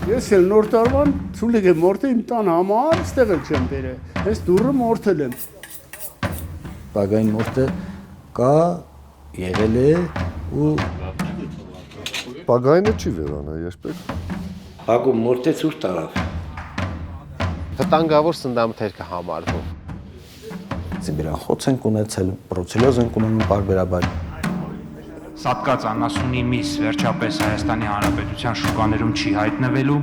Ես էլ նոր տարվան ցուլիկ եմ մորթել իմ տան համար, ստեղ էլ չեմ բերել։ Հենց դուրը մորթել եմ։ Բագային մորթը կա, եղել է ու Բագայինը չի վերանա, երբեք։ Հակում մորթը ցուրտ տարավ։ Վտանգավոր սննդամթերք է համարվում։ Սիբիրախոց ենք ունեցել, բրուցելոզ ենք ունենում պարբերաբար։ Սատկած անասունի միս վերջապես Հայաստանի Հանրապետության շուկաներում չի հայտնվելու։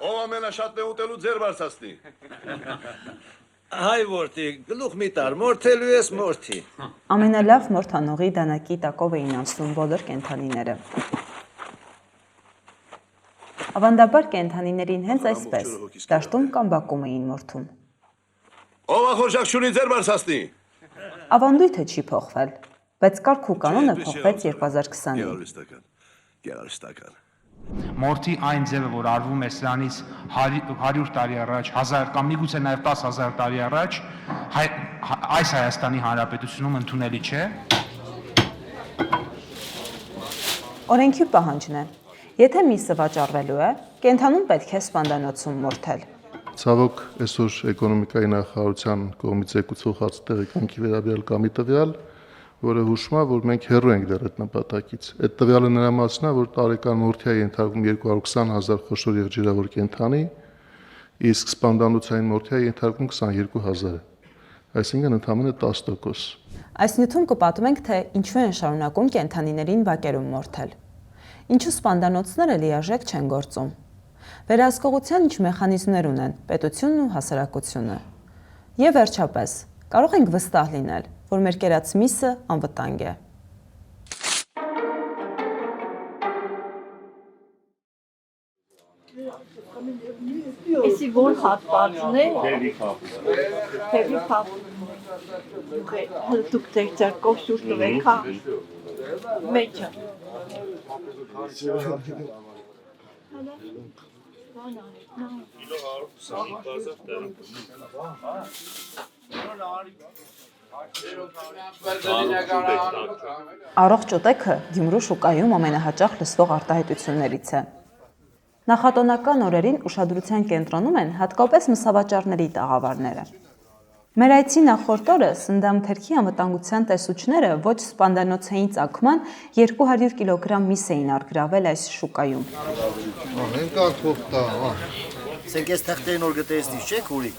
Ով ամենաշատն է ուտելու ձեր բարձացնի։ Հայ որդի, գլուխ մի տար, մորթելու ես մորթի։ Ամենալավ մորթանողի դանակի տակով էին անցնում բոլոր կենդանիները։ Ավանդաբար կենդանիներին հենց այսպես, դաշտում կամ բակում էին մորթում։ Ով ախորժակցունի ձեր բարձացնի։ Ավանդույթը չի փոխվել, բայց կարգ ու կանոնը փոխվեց 2020-ին։ 300 տական։ Մորթի այն ձևը, որ արվում էր սրանից 100 տարի առաջ, 1000 կամ միգուցե նաև 10,000 տարի առաջ, այս Հայաստանի Հանրապետությունում ընդունելի չէ։ Օրենքի պահանջն է։ Եթե միսը վաճառվելու է, կենդանուն պետք է սպանդանոցում մորթել։ Ցավոք, այսօր էկոնոմիկայի նախարարության կողմից եկուցող տեղեկանքի վերաբերյալ կամի տվյալ, որը հուշում է, որ մենք հեռու ենք դեռ այդ նպատակից։ Այդ տվյալը նրա մասն է, որ տարեկան մորթի է ենթարկվում 220,000 խոշոր եղջերավոր կենդանի, իսկ սպանդանոցային մորթի է ենթարկվում 22,000, այսինքն ընդամենը 10%։ Այս նյութում կպատմենք, թե ինչու են շարունակում կենդանիներին բակերում մորթել։ Ինչու սպանդանոցները լիարժեք չեն գործում։ Վերահսկողության ինչ մեխանիզմներ ունեն պետությունն ու հասարակությունը։ Եվ վերջապես, կարող ենք վստահ լինել, որ մեր կերած միսը անվտանգ է։ Էսի որ հատվածն է։ Թևի փապ։ Դուք ձերքով շուտ տվեք, հա։ Մեջը։ Առողջ ուտեքը Գյումրու շուկայում ամենահաճախ լսվող արտահայտություններից է։ Նախատոնական օրերին ուշադրության կենտրոնում են հատկապես մսավաճառների տաղավարները։ Մեր այցի նախորդ օրը սննդամթերքի անվտանգության տեսուչները ոչ սպանդանոցային ծագման 200 կիլոգրամ միս էին արգրավել այս շուկայում։ Սենք ես թղթերն որ գտեսնից չեք հուրիկ։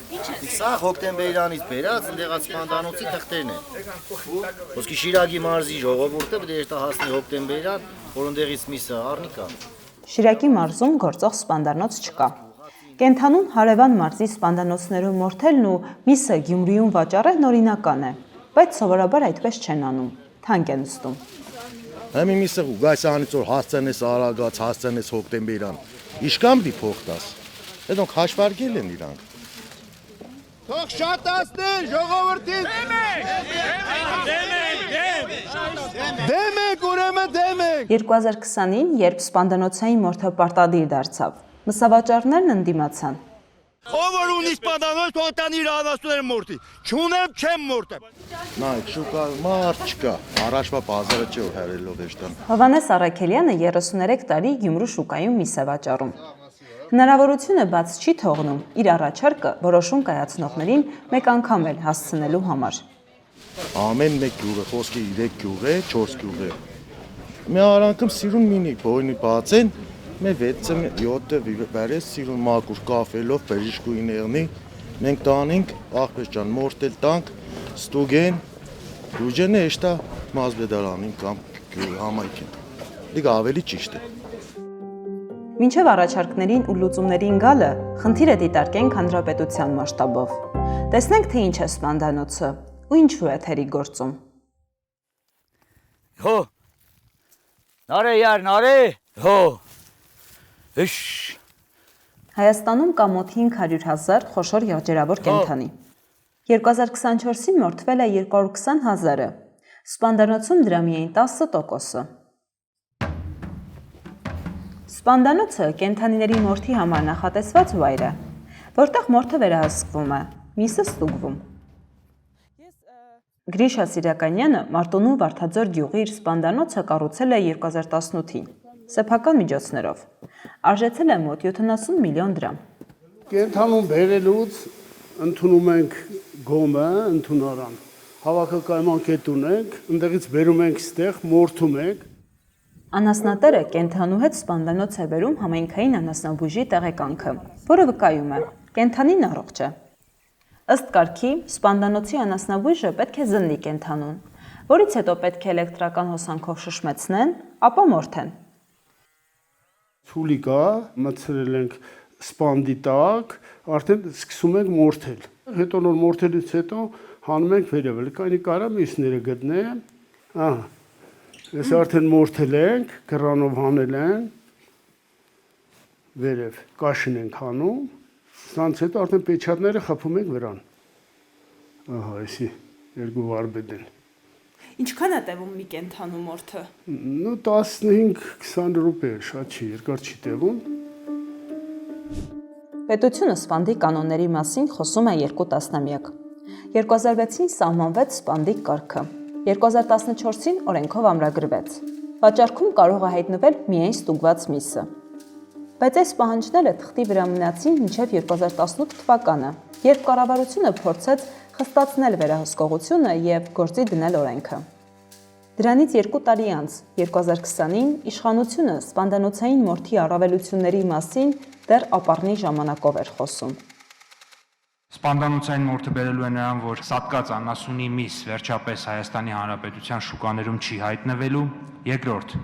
Սա հոկտեմբերյանից բերած ընդեղած սպանդանոցի թղթերն են։ Ոսկի Շիրակի մարզի ժողովուրդը պետք է հասնի հոկտեմբերյան, որ ընդեղից միսը առնի կա։ Շիրակի մարզում գործող սպանդանոց չկա։ Կենդանուն հարևան մարզի սպանդանոցներում մորթելն ու միսը Գյումրիում վաճառելն օրինական է, բայց սովորաբար այդպես չեն անում, թանկ են նստում։ Համի միսը գայսանից որ հասցենես արագած, հասցենես հոկտեմբերյան, իշկամ դի փոխտաս, հետոնք հաշվարգել են իրանք։ Թող շատ ասներ, ժողովրդին։ Դեմ եք, ուրեմն դեմ եք։ 2020-ին, երբ սպանդանոցային մորթը պարտադիր դարձավ, մսավաճառներն ընդդիմացան։ Ով որ ունի սպանդանոց, թող տան իր անասունները մորթի։ Չունեմ, չեմ մորթեմ։ Նայք, շուկա մարդ չկա, առաջվա բազարը չէ որ հերելով էշտան։ Հովհաննես Առաքելյանը 33 տարի Գյումրու շուկայում միս է վաճառում։ Հնարավորությունը բաց չի թողնում իր առաջարկը որոշում կայացնողներին մեկ անգամ էլ հասցնելու համար։ Ամեն մեկ գյուղը խոսքի 3 գյուղ է, 4 գյուղ է։ Մի արանքում սիրուն մինի բոյնի բացեն, մե 6-ը 7-ը վարես սիրուն մակուր կաֆելով բժիշկուին եղնի, մենք տանենք աղբես ջան մորտել տանք, ստուգեն, Բյուջեն է եշտա մազբեդարանին կամ համայնքին։ Դիգա ավելի ճիշտ է։ Մինչև առաջարկներին ու լուծումներին գալը, խնդիրը դիտարկենք հանրապետության մասշտաբով։ Տեսնենք, թե ինչ է սպանդանոցը ու ինչու է թերի գործում։ Հո, նարե յար, նարե, հո, հիշ։ Հայաստանում կա մոտ 500,000 խոշոր եղջերավոր կենդանի։ 2024-ին մորթվել է 220,000-ը, սպանդանոցում դրա միայն 10%-ը։ Սպանդանոցը կենդանիների մորթի համար նախատեսված վայր է, որտեղ մորթը վերահսկվում է, միսը ստուգվում։ Գրիշա Սիրականյանը Մարտունու Վարդաձոր գյուղի իր սպանդանոցը կառուցել է 2018-ին, սեփական միջոցներով, արժեցել է մոտ 70 միլիոն դրամ։ Կենդանուն բերելուց ընդունում ենք գոմը, ընդունարան, հավաքակայման կետ ունենք, ընդեղից բերում ենք ստեղ, մորթում ենք։ Անասնատերը կենդանու հետ սպանդանոց է բերում համայնքային անասնաբույժի տեղեկանքը, որը վկայում է, կենդանին առողջ է։ Ըստ կարգի, սպանդանոցի անասնաբույժը պետք է զննի կենդանուն, որից հետո պետք է էլեկտրական հոսանքով շշմեցնեն, ապա մորթեն։ Ցուլի կա, մտցրել ենք սպանդի տակ, արդեն սկսում ենք մորթել։ Հետո նոր մորթելուց հետո հանում ենք վերևը, կայնի կարա մյուսները գտնեմ, ահա, ես արդեն մորթել ենք, կրանով հանել են, վերև կաշին ենք հանում, սրանց հետո արդեն պեչատները խփում ենք վրան, ահա, այսի երկու վարբեդ են։ Ինչքան է տևում մի կենդանու մորթը։ 15-20 րոպե, շատ չի, երկար չի տևում։ Պետությունը սպանդի կանոնների մասին խոսում է 2 տասնամյակ։ 2006-ին սահմանվեց սպանդի կարգը, 2014-ին օրենքով ամրագրվեց։ Վաճառքում կարող է հայտնվել միայն ստուգված միսը։ Բայց այս պահանջները թղթի վրա մնացին մինչև 2018 թվականը, երբ կառավարությունը փորձեց խստացնել վերահսկողությունը եւ գործի դնել օրենքը։ Դրանից 2 տարի անց, 2020-ին, իշխանությունը սպանդանոցային մորթի առավելությունների մասին դեռ ապառնի ժամանակով էր խոսում։ Սպանդանոցային մորթը բերելու է նրան, որ սատկած անասունի միս վերջապես Հայաստանի Հանրապետության շուկաներում չի հայտնվելու։ Երկրորդ,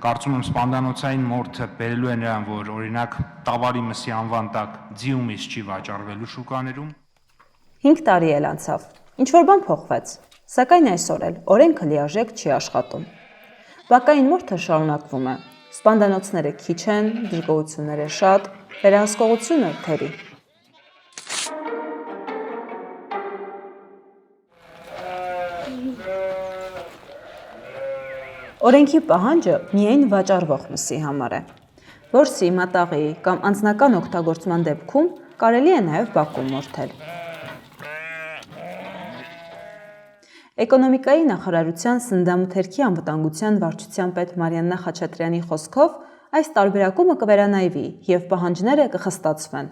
կարծում եմ սպանդանոցային մորթը բերելու է նրան, որ օրինակ տավարի մսի անվան տակ ձիու միս չի վաճառվելու շուկաներում։ 5 տարի էլ անցավ, ինչ-որ բան փոխվեց, սակայն այսօր էլ օրենքը լիարժեք չի աշխատում։ Բակային մորթը շարունակվում է, սպանդանոցները քիչ են, դժգոհությունները շատ, վերահսկողությունը թերի։ Օրենքի պահանջը միայն վաճառվող մսի համար է։ Որսի, մատաղի կամ անձնական օգտագործման դեպքում կարելի է նաև բակում մորթել։ Էկոնոմիկայի նախարարության սննդամթերքի անվտանգության վարչության պետ Մարիաննա Խաչատրյանի խոսքով այս տարբերակումը կվերանայվի եւ պահանջները կխստացվեն։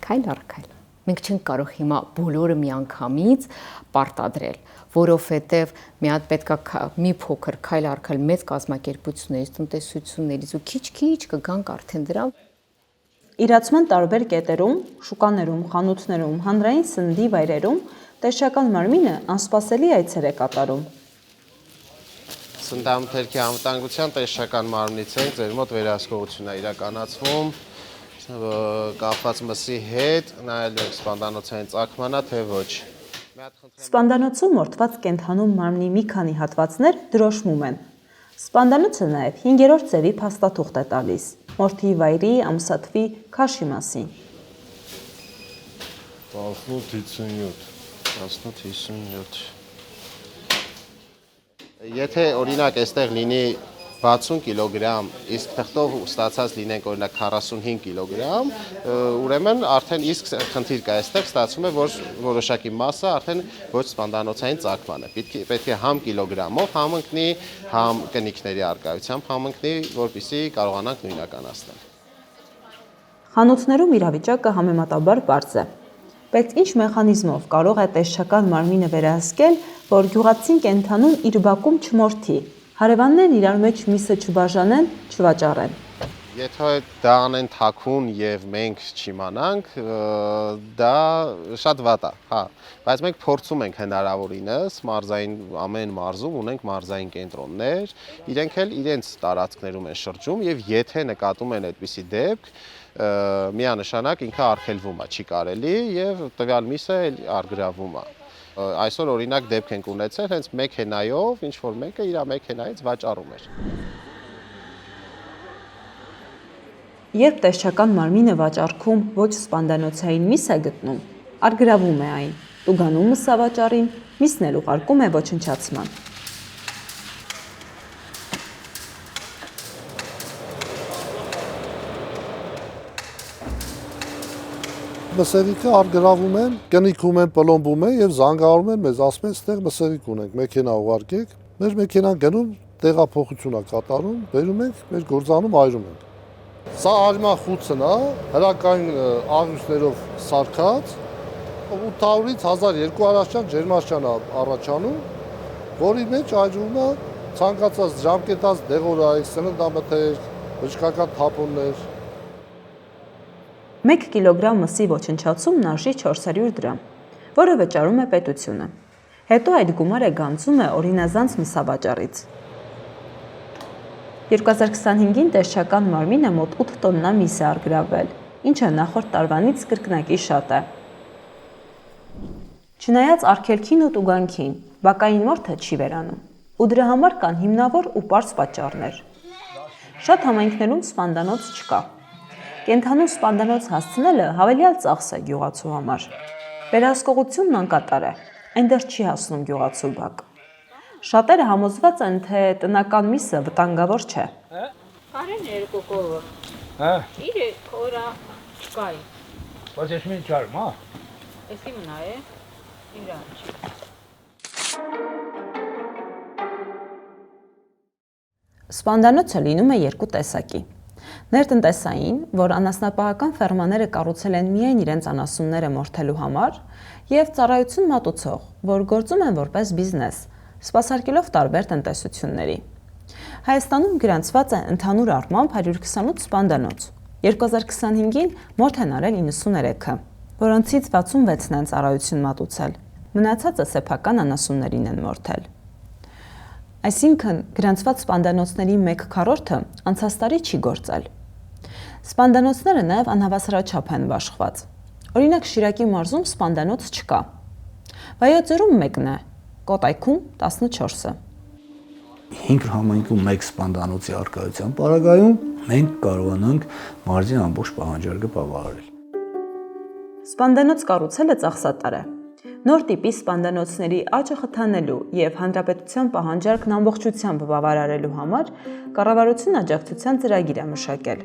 Քայլ առ քայլ։ Մենք չենք կարող հիմա բոլորը միանգամից պարտադրել, որովհետև մի հատ պետքա մի փոքր քայլ առ քայլ մեծ կազմակերպություններից, տնտեսություններից ու քիչ-քիչ կգանք արդեն դրան։ Իրացման տարբեր կետերում, շուկաներում, խանութներում, հանրային սննդի վայրերում տեսչական մարմինը անսպասելի այցեր է կատարում։ Սննդամթերքի անվտանգության տեսչական մարմնից ենք, ձեր մոտ վերահսկողություն է իրականացվում, կապված մսի հետ, նայելու եք սպանդանոցային ծագմանա, թե ոչ։ Սպանդանոցում մորթված կենդանու մարմնի մի քանի հատվածներ դրոշմում են։ Սպանդանոցը նաև 5-րդ ձևի փաստաթուղթ է տալիս մորթի վայրի, ամսաթվի, քաշի մասին։ 18-57 Եթե օրինակ այստեղ լինի 60 կիլոգրամ, իսկ թղթով ստացած լինենք օրինակ 45 կիլոգրամ, ուրեմն արդեն իսկ խնդիր կա այստեղ, ստացվում է, որ որոշակի մասը արդեն ոչ սպանդանոցային ծագման է։ Պետք է համ կիլոգրամով համընկնի, համ կնիքների առկայությամբ համընկնի, որպեսզի կարողանանք նույնականացնել։ Խանութներում իրավիճակը համեմատաբար պարզ է։ Բայց ինչ մեխանիզմով կարող է տեսչական մարմինը վերահսկել, որ գյուղացին կենդանուն իր բակում չմորթի, հարևաններն իրար մեջ միսը չբաժանեն, չվաճառեն։ Եթե դա անեն թաքուն եւ մենք չիմանանք, դա շատ վատ է, հա, բայց մենք փորձում ենք հնարավորինս մարզային ամեն մարզում ունենք մարզային կենտրոններ, իրենք էլ իրենց տարածքներում են շրջում եւ եթե նկատում են այդպիսի դեպք, միանշանակ ինքը արգելվում է, չի կարելի եւ տվյալ միսը արգրավում է։ Այսօր օրինակ դեպք ենք ունեցել, հենց մեքենայով, ինչ որ մեկը իր մեքենայից վաճառում էր։ Երբ տեսչական մարմինը վաճառքում ոչ սպանդանոցային միս է գտնում, արգրավում է այն, տուգանում մսավաճառին, միսն էլ ուղարկում է ոչնչացման։ Մսերիկը արգրավում են, կնիքում են, պլոմբում են եւ զանգահարում են մեզ, ասում են, «Ստեղ մսերիկ ունենք, մեքենա ուղարկեք»։ Մեր մեքենան գնում, տեղափոխություն է կատարում, բերում ենք, մեր գործանում այրում ենք։ Սա արմա խուցն է, հրակային աղյուսներով սարքած, 800-ից 1200 ջերմաշան է առաջանում, որի մեջ այրվում է ցանկացած ժամկետած դեղորայք, սննդամթերք, բժշկական թափոններ։ 1 կիլոգրամ մսի ոչնչացումն արժի 400 դրամ, որը վճարում է պետությունը։ Հետո այդ գումարը գանձում է օրինազանց մսավաճառից։ 2025-ին տեսչական մարմինը մոտ 8 տոննա միս է արգրավել, ինչը նախորդ տարվանից կրկնակի շատ է։ Չնայած արգելքին ու տուգանքին, բակային մորթը չի վերանում, ու դրա համար կան հիմնավոր ու պարզ պատճառներ։ Շատ համայնքներում սպանդանոց չկա։ Կենդանու սպանդանոց հասցնելը հավելյալ ծախս է գյուղացու համար։ Վերահսկողությունն անկատար է, այնտեղ չի հասնում գյուղացու բակ։ Շատերը համոզված են, թե տնական միսը վտանգավոր չէ։ Արեն երկու կովը։ Հա։ Իրե կորա չկայի։ Բայց ես մին չարում, հա։ Էսի մնա է։ Իրան չի։ Սպանդանոցը լինում է երկու տեսակի։ Ներտնտեսային, որ անասնապահական ֆերմաները կառուցել են միայն իրենց անասունները մորթելու համար, եւ ծառայություն մատուցող, որ գործում են որպես բիզնես, սպասարկելով տարբեր տնտեսությունների։ Հայաստանում գրանցված է ընդհանուր առմամբ 128 սպանդանոց։ 2025-ին մորթ են արել 93-ը, որոնցից 66-ն են ծառայություն մատուցել։ Մնացածը սեփական անասուններին են մորթել։ Այսինքն գրանցված սպանդանոցների 1/4-ը անցած տարի չի գործել։ Սպանդանոցները նաև անհավասարաչափ են բաշխված։ Օրինակ Շիրակի մարզում սպանդանոց չկա։ Վայոց ձորում մեկն է, Կոտայքում 14-ը։ 5 համայնքում 1 սպանդանոցի արկայության պարագայում մենք կարողանանք մարզի ամբողջ պահանջարկը բավարարել։ Սպանդանոց կառուցելը ծախսատար է։ Նոր տիպի սպանդանոցների աճը խթանելու եւ հանրապետության պահանջարկն ամբողջությամբ բավարարելու համար կառավարությունն աջակցության ծրագիր է մշակել։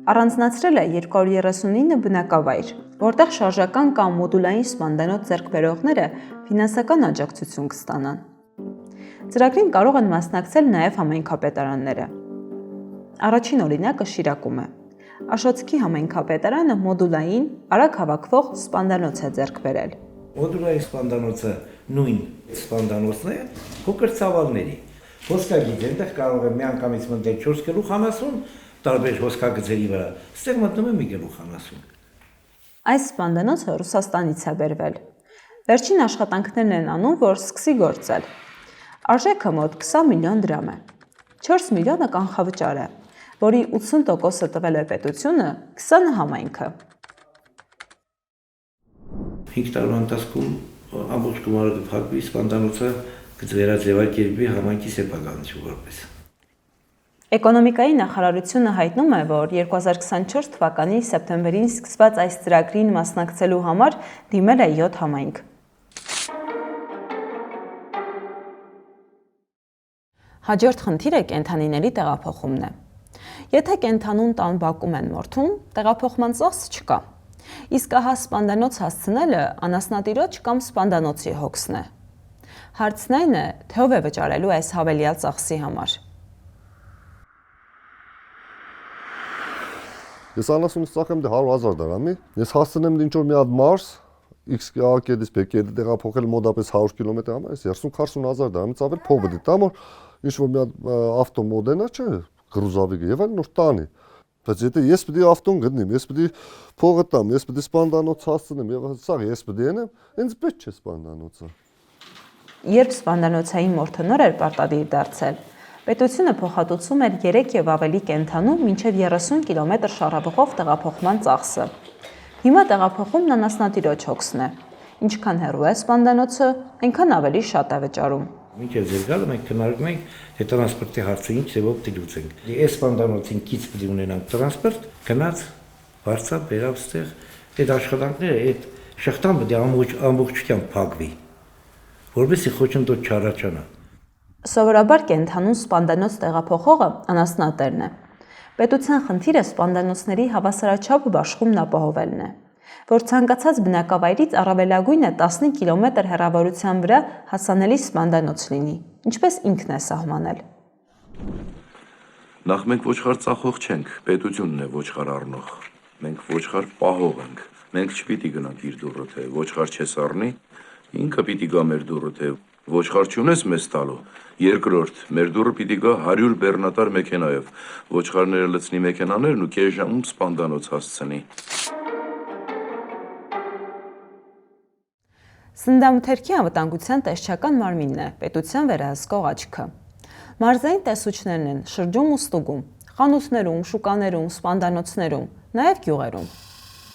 Առանձնացրել է 239 բնակավայր, որտեղ շարժական կամ մոդուլային սպանդանոց ձեռքբերողները ֆինանսական աջակցություն կստանան։ Ծրագրին կարող են մասնակցել նաև համայնքապետարանները։ Առաջին օրինակը Շիրակում է։ Աշոտսկի համայնքապետարանը մոդուլային, արագ հավաքվող սպանդանոց է ձեռք բերել։ Մոդուլային սպանդանոցը նույն սպանդանոցն է, փոքր ցավալների։ Հոսքագիծ, այնտեղ կարող է միանգամից մտնել 4 գլուխ անասուն, տարբեր հոսքագծերի վրա, ստեղ մտնում է մի գլուխ անասուն։ Այս սպանդանոցը Ռուսաստանից է բերվել։ Վերջին աշխատանքներն են անում, որ սկսի գործել։ Արժեքը մոտ 20 միլիոն դրամ է։ 4 միլիոնը կանխավճար է, որի 80%-ը տվել է պետությունը, 20-ը համայնքը։ 5 տարվա ընթացքում ամբողջ գումարը կփակվի, սպանդանոցը կվերաձևակերպվի համայնքի սեփականություն որպես։ Էկոնոմիկայի նախարարությունը հայտնում է, որ 2024 թվականի սեպտեմբերին սկսված այս ծրագրին մասնակցելու համար դիմել է 7 համայնք։ Հաջորդ խնդիրը կենդանիների տեղափոխումն է։ Եթե կենդանուն տան բակում են մորթում, տեղափոխման ծախս չկա։ Իսկ ահա սպանդանոց հասցնելը անասնատիրոջ կամ սպանդանոցի հոգսն է։ Հարցն այն է, թե ով է վճարելու այս հավելյալ ծախսի համար։ Ես անասունից ծախեմ 100,000 դրամի, ես հասցնեմ ինչ-որ մի հատ մարզ, X կետից B կետի տեղափոխել մոտապես 100 կիլոմետր համար, ես 30-40,000 դրամից ավել փող պետք է տամ, որ ինչ-որ մի հատ ավտոմոդենա չէ, գրուզավիկը եւ այլն որ տանի։ Բայց եթե ես պիտի ավտոն գտնեմ, ես պիտի փողը տամ, ես պիտի սպանդանոց հասցնեմ եւ սա ես պիտի ենեմ, ինձ պետք չէ սպանդանոցը։ Երբ սպանդանոցային մորթը նոր էր պարտադիր դարձել, պետությունը փոխհատուցում էր 3 եւ ավելի կենդանու մինչեւ 30 կիլոմետր շարավղով տեղափոխման ծախսը։ Հիմա տեղափոխումն անասնատիրոջ հոգսն է։ Ինչքան հեռու է սպանդանոցը, այնքան ավելի շատ է վճարում։ Մինչև ձեր գալը մենք քննարկում ենք թե տրանսպորտի հարցը ինչ ձևով պիտի լուծենք։ Այս սպանդանոցին քիչ պիտի ունենանք տրանսպորտ, գնաց, վարձավ, բերավ ստեղ, այդ աշխատանքները, այդ շղթան պիտի ամբողջությամբ փակվի, որովհետեւ խոչընդոտ չառաջանա։ Սովորաբար կենդանուն սպանդանոց տեղափոխողը անասնատերն է։ Պետության խնդիրը սպանդանոցների հավասարաչափ բաշխումն ապահովելն է, որ ցանկացած բնակավայրից առավելագույնը 15 կիլոմետր հեռավորության վրա հասանելի սպանդանոց լինի, ինչպես ինքն է սահմանել։ Նախ մենք ոչխար ծախող չենք, պետությունն է ոչխար առնող։ Մենք ոչխար պահող ենք։ Մենք չպիտի գնանք իր դուռը, թե ոչխար չես առնի, ինքը պիտի գա մեր դուռը, թե ոչխար չունես մեզ տալու։ Երկրորդ, մեր դուռը պիտի գա 100 բեռնատար մեքենայով, ոչխարները լցնի մեքենաներն ու կես ժամում սպանդանոց հասցնի։ Սննդամթերքի անվտանգության տեսչական մարմինն է պետության վերահսկող աչքը։ Մարզային տեսուչներն են շրջում ու ստուգում, խանութներում, շուկաներում, սպանդանոցներում, նաև գյուղերում։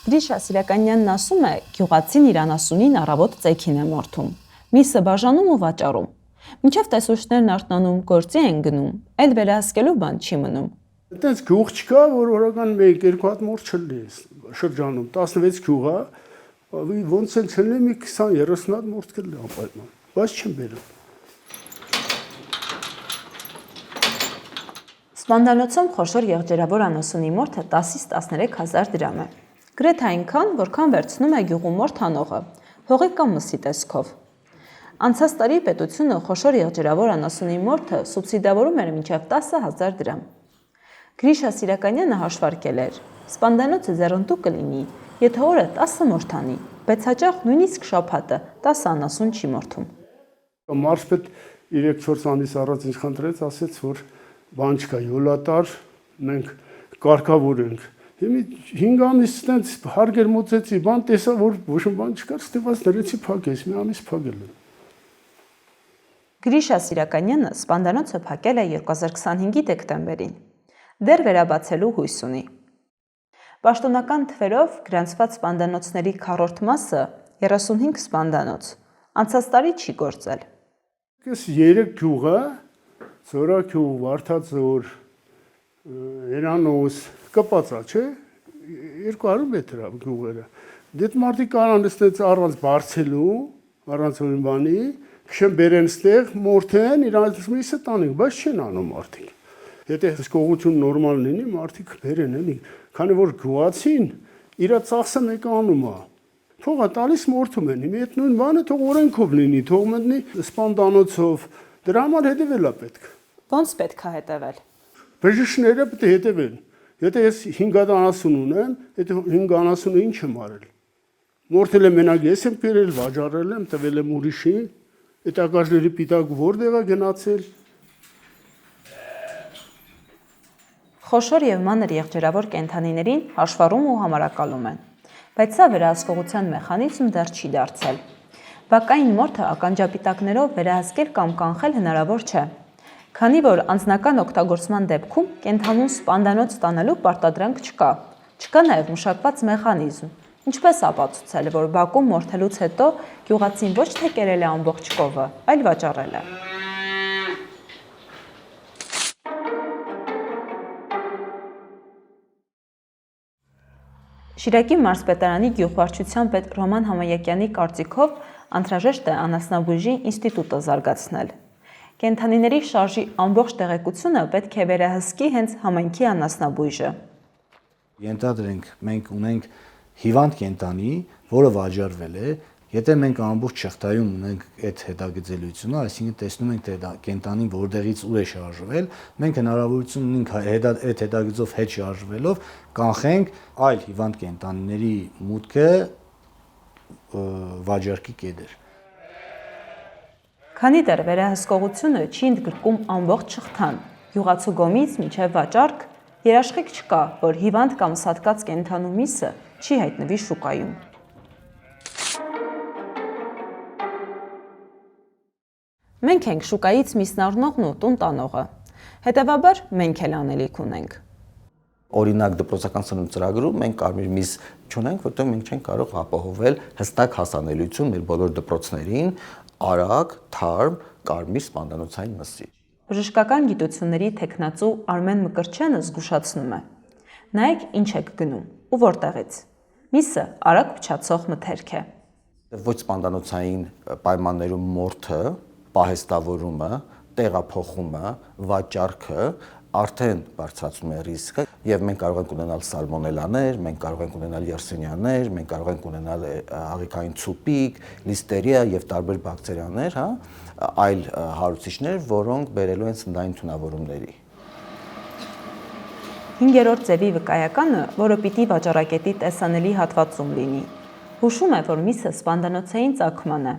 Գրիշա Սիրականյանն ասում է, գյուղացին իր անասունին առավոտ ծեքին է մորթում, միսը բաժանում ու վաճառում։ Մինչև տեսուչներն արթնանում, գործի են գնում, այդ վերահսկելու բան չի մնում։ Այդտենց գյուղ չկա, որ օրական 1-2 հատ մորթ չլինի շրջանում, 16 գյուղ է, ոնց էլ չլինի մի 20-30 հատ մորթ կլինի անպայման, բայց չեմ բերում։ Սպանդանոցում խոշոր եղջերավոր անասունի մորթը 10-ից 13 հազար դրամ է։ Գրեթե այնքան, որքան վերցնում է գյուղում մորթ անողը, հողի կամ մսի տեսքով։ Անցած տարի պետությունը խոշոր եղջերավոր անասունի մորթը սուբսիդավորում էր մինչև 10,000 դրամ։ Գրիշա Սիրականյանը հաշվարկել էր, սպանդանոցը ձեռնտու կլինի, եթե օրը 10 մորթ անի, բայց հաճախ նույնիսկ շաբաթը 10 անասուն չի մորթում։ Մարզպետ 3-4 ամիս առաջ ինչ խնդրեց, ասեց, որ բան չկա, յոլատար, մենք կարգավոր ենք։ Հիմա 5 ամիս տենց հարգեր մոծեցի, բան տեսա, որ ոչ մի բան չկար, ստիպված դրեցի փակես, մի ամիս փակել եմ։ Գրիշա Սիրականյանը սպանդանոցը փակել է 2025-ի դեկտեմբերին։ Դեռ վերաբացելու հույս ունի։ Պաշտոնական թվերով գրանցված սպանդանոցների քառորդ մասը 35 սպանդանոց, անցած տարի չի գործել։ Այս 3 գյուղը, Ձորագյուղ, Վարդաձոր, Երանոս, կպած է, չէ, 200 մետր է գյուղերը։ Դեդ մարդիկ կարան ստեց առանց բարձելու, առանց որին բանի, քշեն բերեն ստեղ, մորթեն, իրանց միսը տանենք, բայց չեն անում մարդիկ։ Եթե հսկողություն նորմալ լինի, մարդիկ բերեն էլի, քանի որ գյուղացին իր ծախսը մեկը անում է։ Փողը տալիս մորթում են, հիմա այդ նույն բանը թող օրենքով լինի, թող մտնի սպանդանոցով, դրա համար հետևելա պետք։ Ոնց պետք է հետևել։ Բժիշկները պետք է հետևեն։ Եթե ես 5 հատ անասուն ունեմ, այդ 5 անասունը ինչ եմ արել։ Մորթել եմ մենակ ես եմ բերել, վաճառել եմ, տվել եմ ուրիշին, այդ ակաշների պիտակ որտեղ է գնացել։ Խոշոր եւ մանր եղջերավոր կենդանիներին հաշվառում ու համարակալում են, բայց սա վերահսկողության մեխանիզմ դեռ չի դարձել։ Բակային մորթը ականջապիտակներով վերահսկել կամ կանխել հնարավոր չէ, քանի որ անձնական օգտագործման դեպքում կենդանուն սպանդանոց ստանալու պարտադրանք չկա, չկա նաև մշակված մեխանիզմ, ինչպես ապացուցել, որ բակում մորթելուց հետո գյուղացին ոչ թե կերել է ամբողջ կովը, այլ վաճառել է։ Շիրակի մարզպետարանի գյուղվարչության պետ Ռոման Համայակյանի կարծիքով անհրաժեշտ է անասնաբույժի ինստիտուտը զարգացնել։ Կենդանիների շարժի ամբողջ տեղեկությունը պետք է վերահսկի հենց համայնքի անասնաբույժը։ Ենթադրենք, մենք ունենք հիվանդ կենդանի, որը վաճառվել է, եթե մենք ամբողջ շղթայում ունենք այդ հետագծելիությունը, այսինքն տեսնում ենք, թե կենդանին որտեղից ուր է շարժվել, մենք հնարավորություն ունենք այդ հետագծով հետ շարժվելով կանխենք այլ հիվանդ կենդանիների մուտքը վաճառքի կետեր։ Քանի դեռ վերահսկողությունը չի ընդգրկում ամբողջ շղթան, Յուղացու գոմից մինչև վաճառք երաշխիք չկա, որ հիվանդ կամ սատկած կենդանու միսը չի հայտնվի շուկայում։ Մենք ենք շուկայից միսն առնողն ու տուն տանողը։ Հետևաբար մենք էլ անելիք ունենք։ Օրինակ դպրոցական սնունդ ծրագրում մենք կարմիր միս չունենք, որտեղ մենք չենք կարող ապահովել հստակ հասանելիություն մեր բոլոր դպրոցներին արագ, թարմ, կարմիր սպանդանոցային մսի։ Բժշկական գիտությունների թեկնածու Արմեն Մկրտչյանը զգուշացնում է. նայեք ինչ եք գնում ու որտեղից։ Միսը արագ փչացող մթերք է։ Ոչ սպանդանոցային պայմաններում մորթը, պահեստավորումը, տեղափոխումը, վաճառքը արդեն բարձրացնում է ռիսկը եւ մենք կարող ենք ունենալ սալմոնելաներ, մենք կարող ենք ունենալ երսինյաներ, մենք կարող ենք ունենալ աղիքային ցուպիկ, լիստերիա եւ տարբեր բակտերիաներ, այլ հարուցիչներ, որոնք բերելու են սննդային թունավորումների։ 5-րդ ձևի վկայականը, որը պիտի վաճառակետի տեսանելի հատվածում լինի, հուշում է, որ միսը սպանդանոցային ծագման է։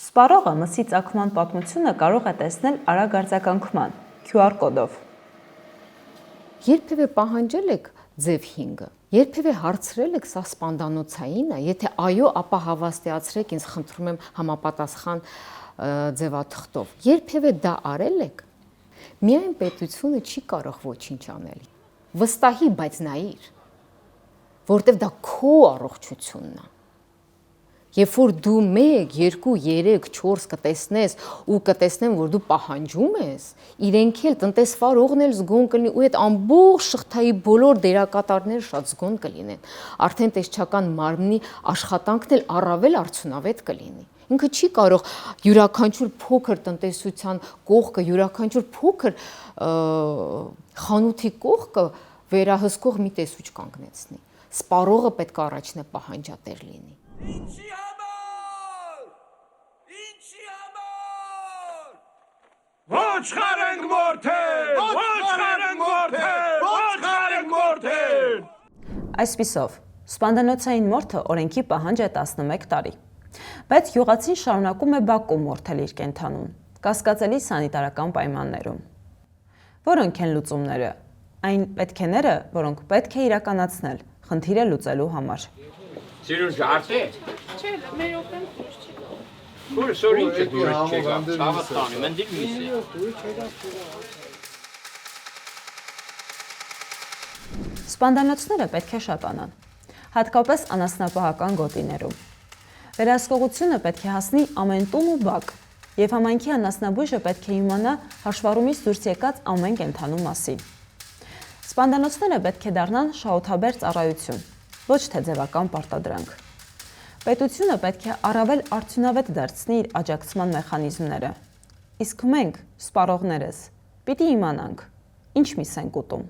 Սպառողը մսի ծագման պատմությունը կարող է տեսնել արագ արձագանքման QR կոդով։ Երբևէ պահանջել եք ձև 5-ը, երբևէ հարցրել եք սա սպանդանոցային է, եթե այո, ապա հավաստիացրեք ինձ, խնդրում եմ համապատասխան ձևաթղթով։ Երբևէ դա արել եք, միայն պետությունը չի կարող ոչինչ անել։ Վստահի, բայց նայիր, որտեվ դա քո առողջությունն է։ Երբ որ դու 1, 2, 3, 4 կտեսնես ու կտեսնեմ, որ դու պահանջում ես, իրենք էլ տնտեսվարողն էլ զգոն կլինի ու այդ ամբողջ շղթայի բոլոր դերակատարները շատ զգոն կլինեն։ Արդեն տեսչական մարմնի աշխատանքն էլ առավել արդյունավետ կլինի։ Ինքը չի կարող յուրաքանչյուր փոքր տնտեսության կողքը, յուրաքանչյուր փոքր խանութի կողքը վերահսկող մի տեսուչ կանգնեցնի։ Սպառողը պետք է առաջինը պահանջատեր լինի։ Ինչի համար։ Ոչխար ենք մորթել, ոչխար ենք մորթել, ոչխար ենք մորթել։ Այսպիսով, սպանդանոցային մորթը օրենքի պահանջ է 11 տարի։ Բայց յուղացին շարունակում է բակում մորթել իր կենդանուն, կասկածելի սանիտարական պայմաններում։ Որոնք են լուծումները։ Այն պետքեները, որոնք պետք է իրականացնել խնդիրը լուծելու համար։ Սիրուն ջարդե։ Չէ, մեր օգտեն դուրս չի գա։ Դուրս որ ինչ դուրս չեկա, ցավը տանի, մնդիկ միսի։ Սպանդանոցները պետք է շատանան, հատկապես անասնապահական գոտիներում։ Վերահսկողությունը պետք է հասնի ամեն տուն ու բակ, եւ համայնքի անասնաբույժը պետք է իմանա հաշվառումից դուրս եկած ամեն կենդանու մասին։ Սպանդանոցները պետք է դառնան շահութաբեր ծառայություն, ոչ թե ձևական պարտադրանք։ Պետությունը պետք է առավել արդյունավետ դարձնի իր աջակցման մեխանիզմները։ Իսկ մենք, սպառողներս, պիտի իմանանք, ինչ միս ենք ուտում։